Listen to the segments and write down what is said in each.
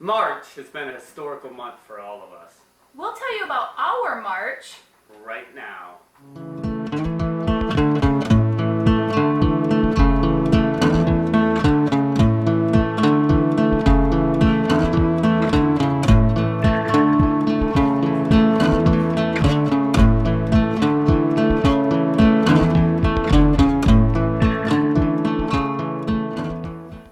March has been a historical month for all of us. We'll tell you about our March right now.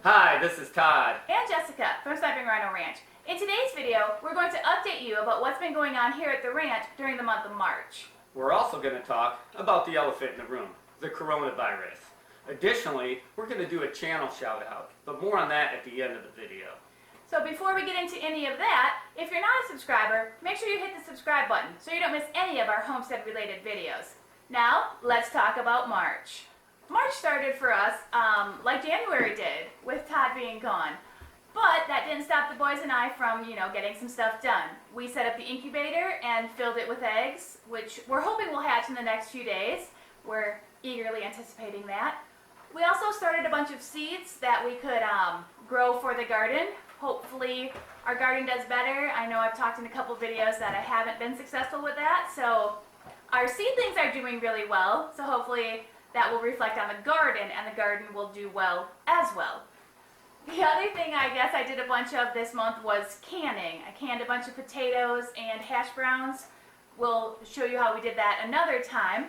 Hi, this is Todd and Jessica from Sniping Rhino Ranch. In today's video, we're going to update you about what's been going on here at the ranch during the month of March. We're also going to talk about the elephant in the room, the coronavirus. Additionally, we're going to do a channel shout out, but more on that at the end of the video. So before we get into any of that, if you're not a subscriber, make sure you hit the subscribe button so you don't miss any of our homestead related videos. Now, let's talk about March. March started for us like January did, with Todd being gone. But that didn't stop the boys and I from, getting some stuff done. We set up the incubator and filled it with eggs, which we're hoping will hatch in the next few days. We're eagerly anticipating that. We also started a bunch of seeds that we could grow for the garden. Hopefully our garden does better. I know I've talked in a couple videos that I haven't been successful with that. So our seedlings are doing really well. So hopefully that will reflect on the garden and the garden will do well as well. The other thing I guess I did a bunch of this month was canning. I canned a bunch of potatoes and hash browns. We'll show you how we did that another time.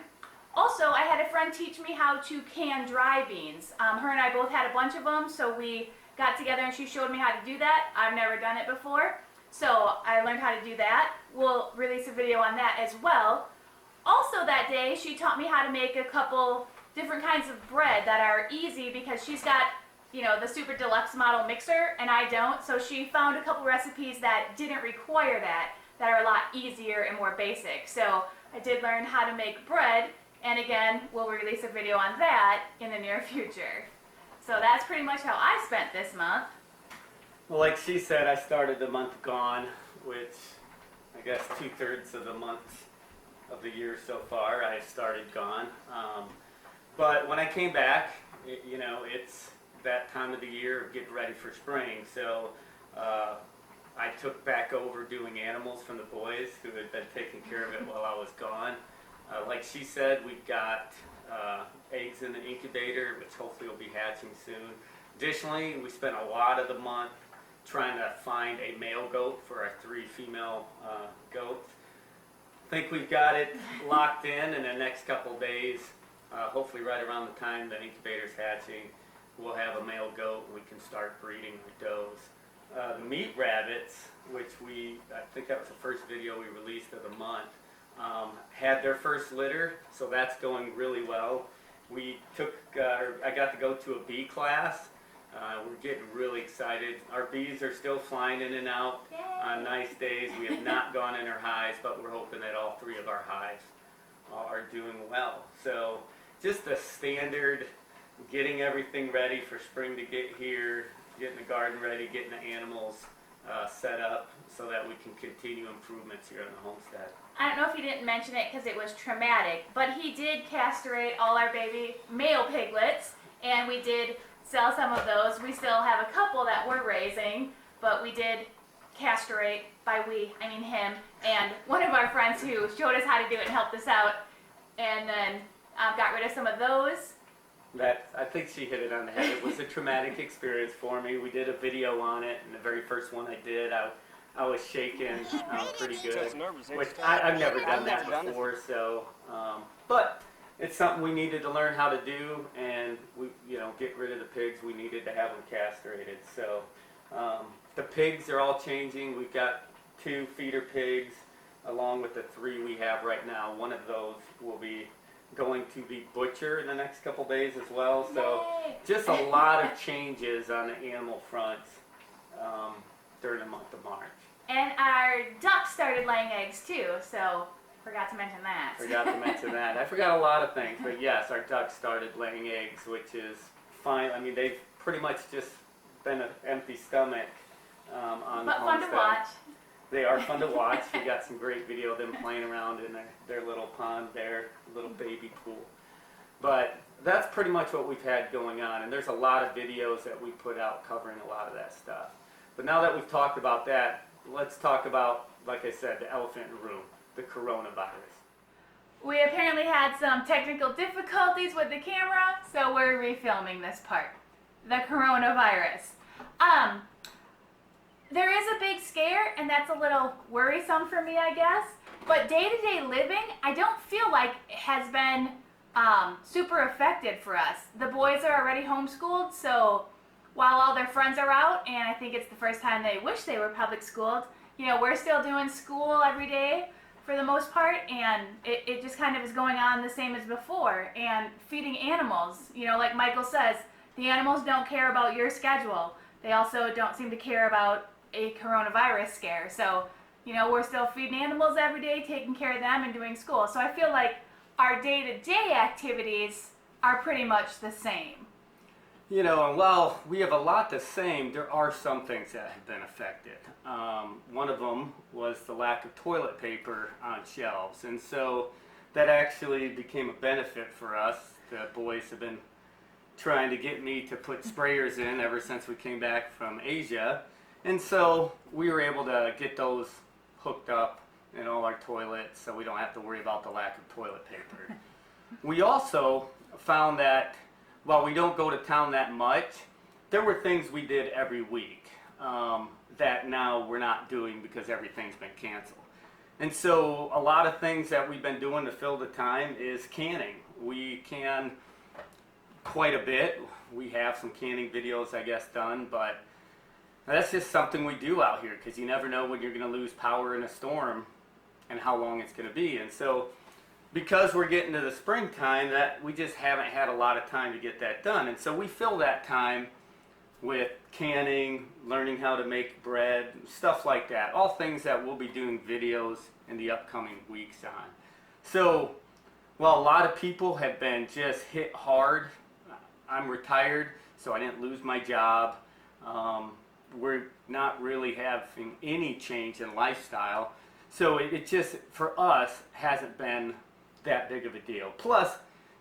Also, I had a friend teach me how to can dry beans. Her and I both had a bunch of them, so we got together and she showed me how to do that. I've never done it before, so I learned how to do that. We'll release a video on that as well. Also that day, she taught me how to make a couple different kinds of bread that are easy because she's got the super deluxe model mixer and I don't, so she found a couple recipes that didn't require that are a lot easier and more basic. So I did learn how to make bread, and again, we'll release a video on that in the near future. So that's pretty much how I spent this month. Well, like she said, I started the month gone, which I guess 2/3 of the month of the year so far I started gone. But when I came back, it's that time of the year of getting ready for spring. So I took back over doing animals from the boys who had been taking care of it while I was gone. Like she said, we've got eggs in the incubator, which hopefully will be hatching soon. Additionally, we spent a lot of the month trying to find a male goat for our 3 female goats. I think we've got it locked in the next couple days. Hopefully right around the time the incubator's hatching, we'll have a male goat and we can start breeding the does. The meat rabbits, which I think that was the first video we released of the month, had their first litter, so that's going really well. I got to go to a bee class. We're getting really excited. Our bees are still flying in and out on nice days. We have not gone in our hives, but we're hoping that all 3 of our hives are doing well. So just the standard, getting everything ready for spring to get here, getting the garden ready, getting the animals set up so that we can continue improvements here on the homestead. I don't know if he didn't mention it because it was traumatic, but he did castrate all our baby male piglets, and we did sell some of those. We still have a couple that we're raising, but we did castrate, by we, I mean him, and one of our friends who showed us how to do it and helped us out, and then got rid of some of those. I think she hit it on the head. It was a traumatic experience for me. We did a video on it, and the very first one I did, I was shaking pretty good, which I've never done that before. So, but it's something we needed to learn how to do, and we, get rid of the pigs. We needed to have them castrated. So, the pigs are all changing. We've got 2 feeder pigs, along with the 3 we have right now. One of those will be going to the butcher in the next couple days as well. So just a lot of changes on the animal front during the month of March. And our ducks started laying eggs too, so forgot to mention that. I forgot a lot of things, but yes, our ducks started laying eggs, which is fine. I mean, they've pretty much just been an empty stomach on the homestead. But fun to watch. They are fun to watch. We got some great video of them playing around in their little pond there, little baby pool. But that's pretty much what we've had going on, and there's a lot of videos that we put out covering a lot of that stuff. But now that we've talked about that, let's talk about, like I said, the elephant in the room, the coronavirus. We apparently had some technical difficulties with the camera, so we're refilming this part. The coronavirus. There is a big scare, and that's a little worrisome for me, I guess. But day-to-day living, I don't feel like it has been super affected for us. The boys are already homeschooled, so while all their friends are out, and I think it's the first time they wish they were public schooled, you know, we're still doing school every day for the most part, and it just kind of is going on the same as before. And feeding animals, you know, like Michael says, the animals don't care about your schedule. They also don't seem to care about a coronavirus scare. So, you know, we're still feeding animals every day, taking care of them, and doing school. So I feel like our day-to-day activities are pretty much the same. You know, and while we have a lot the same, there are some things that have been affected. One of them was the lack of toilet paper on shelves, and so that actually became a benefit for us. The boys have been trying to get me to put sprayers in ever since we came back from Asia, and so we were able to get those hooked up in all our toilets so we don't have to worry about the lack of toilet paper. We also found that while we don't go to town that much, there were things we did every week that now we're not doing because everything's been canceled. And so a lot of things that we've been doing to fill the time is canning. We can quite a bit. We have some canning videos, I guess, done, but that's just something we do out here because you never know when you're going to lose power in a storm and how long it's going to be. And so because we're getting to the springtime, that we just haven't had a lot of time to get that done. And so we fill that time with canning, learning how to make bread, stuff like that. All things that we'll be doing videos in the upcoming weeks on. So while a lot of people have been just hit hard, I'm retired, so I didn't lose my job. We're not really having any change in lifestyle. So it just, for us, hasn't been that big of a deal. Plus,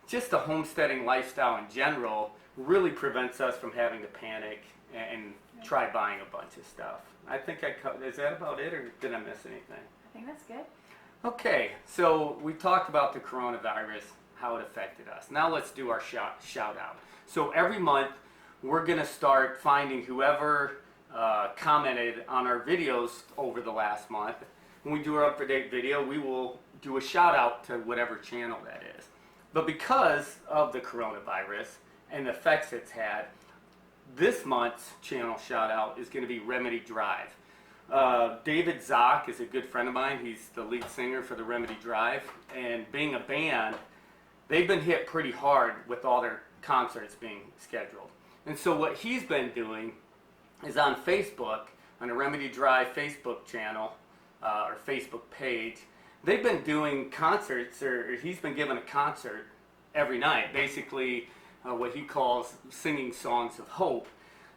just the homesteading lifestyle in general really prevents us from having to panic and try buying a bunch of stuff. I think is that about it, or did I miss anything? I think that's good. Okay, so we talked about the coronavirus, how it affected us. Now let's do our shout out. So every month, we're going to start finding whoever commented on our videos over the last month. When we do our up-to-date video, we will do a shout out to whatever channel that is. But because of the coronavirus and the effects it's had, this month's channel shout out is going to be Remedy Drive. David Zock is a good friend of mine. He's the lead singer for the Remedy Drive, and being a band, they've been hit pretty hard with all their concerts being scheduled. And so what he's been doing is on Facebook, on the Remedy Drive Facebook channel, or Facebook page, they've been doing concerts, or he's been giving a concert every night, basically what he calls singing songs of hope.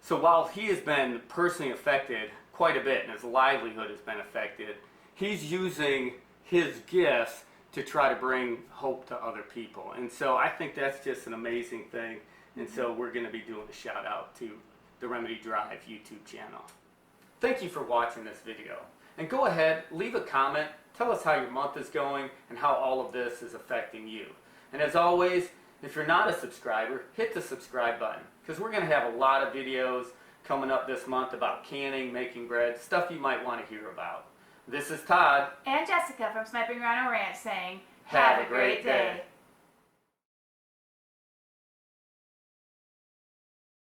So while he has been personally affected quite a bit and his livelihood has been affected, he's using his gifts to try to bring hope to other people. And so I think that's just an amazing thing. And so we're going to be doing a shout out to the Remedy Drive YouTube channel. Thank you for watching this video. And go ahead, leave a comment, tell us how your month is going and how all of this is affecting you. And as always, if you're not a subscriber, hit the subscribe button, because we're going to have a lot of videos coming up this month about canning, making bread, stuff you might want to hear about. This is Todd And Jessica from Sniping Rhino Ranch saying, Have a great day.